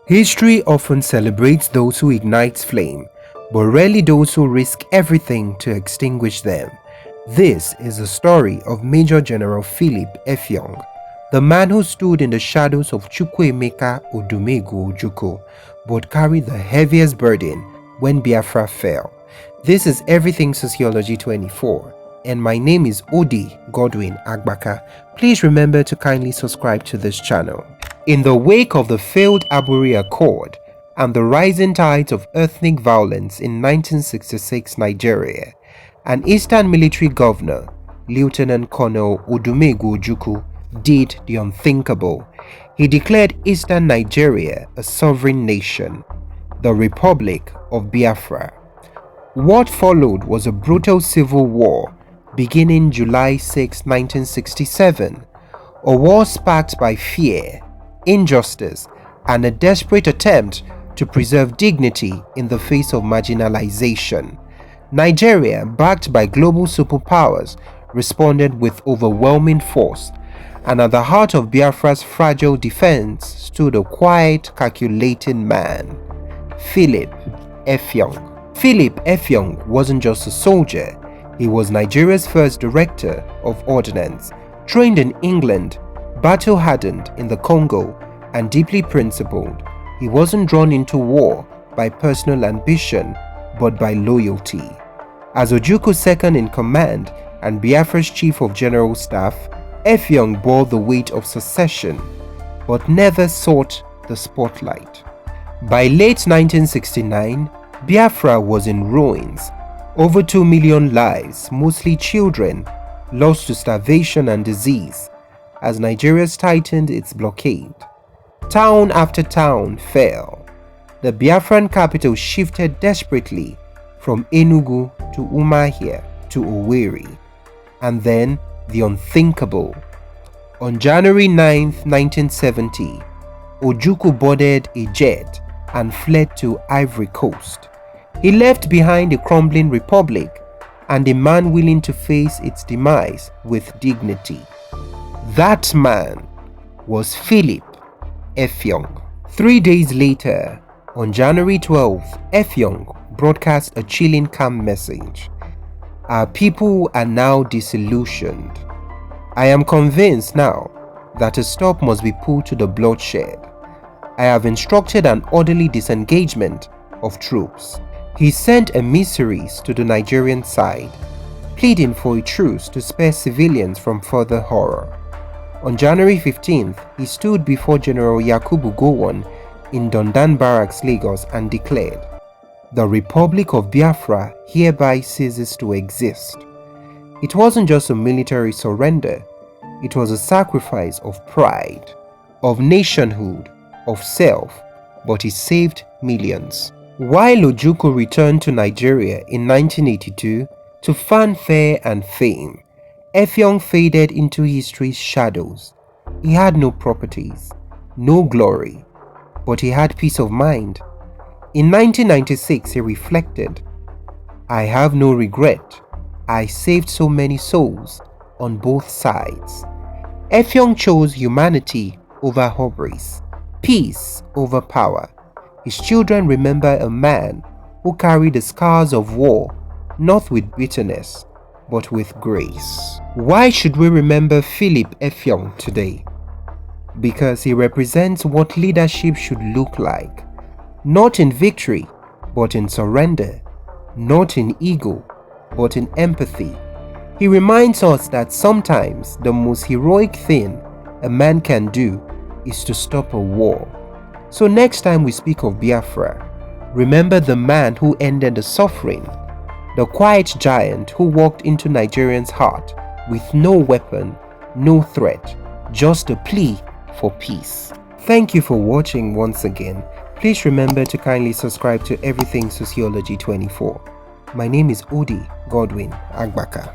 History often celebrates those who ignite flame, but rarely those who risk everything to extinguish them. This is the story of Major General Philip Effiong, the man who stood in the shadows of Chukwuemeka Odumegwu Ojukwu, but carried the heaviest burden when Biafra fell. This is Everything Sociology 24, and my name is Odi Godwin Agbaka. Please remember to kindly subscribe to this channel. In the wake of the failed Aburi Accord and the rising tides of ethnic violence in 1966 Nigeria, an Eastern military governor, Lieutenant Colonel Odumegwu Ojukwu, did the unthinkable. He declared Eastern Nigeria a sovereign nation, the Republic of Biafra. What followed was a brutal civil war beginning July 6, 1967, a war sparked by fear, injustice, and a desperate attempt to preserve dignity in the face of marginalization. Nigeria, backed by global superpowers, responded with overwhelming force, and at the heart of Biafra's fragile defense stood a quiet, calculating man, Philip Effiong. Philip Effiong wasn't just a soldier, he was Nigeria's first Director of Ordnance, trained in England, battle-hardened in the Congo, and deeply principled. He wasn't drawn into war by personal ambition, but by loyalty. As Ojukwu's second in command and Biafra's Chief of General Staff, Effiong bore the weight of succession, but never sought the spotlight. By late 1969, Biafra was in ruins. Over 2 million lives, mostly children, lost to starvation and disease as Nigeria tightened its blockade. Town after town fell. The Biafran capital shifted desperately from Enugu to Umuahia to Owerri, and then the unthinkable. On January 9, 1970, Ojukwu boarded a jet and fled to Ivory Coast. He left behind a crumbling republic and a man willing to face its demise with dignity. That man was Philip Effiong. 3 days later, on January 12th, Effiong broadcast a chilling calm message. Our people are now disillusioned. I am convinced now that a stop must be put to the bloodshed. I have instructed an orderly disengagement of troops. He sent emissaries to the Nigerian side, pleading for a truce to spare civilians from further horror. On January 15th, he stood before General Yakubu Gowon in Dondan Barracks, Lagos, and declared, "The Republic of Biafra hereby ceases to exist." It wasn't just a military surrender, it was a sacrifice of pride, of nationhood, of self, but it saved millions. While Ojukwu returned to Nigeria in 1982 to fanfare and fame, Effiong faded into history's shadows. He had no properties, no glory, but he had peace of mind. In 1996, he reflected, "I have no regret. I saved so many souls on both sides." Effiong chose humanity over hubris, peace over power. His children remember a man who carried the scars of war, not with bitterness, but with grace. Why should we remember Philip Effiong today? Because he represents what leadership should look like. Not in victory, but in surrender. Not in ego, but in empathy. He reminds us that sometimes the most heroic thing a man can do is to stop a war. So next time we speak of Biafra, remember the man who ended the suffering, the quiet giant who walked into Nigerians' heart with no weapon, no threat, just a plea for peace. Thank you for watching once again. Please remember to kindly subscribe to Everything Sociology 24. My name is Odi Godwin Agbaka.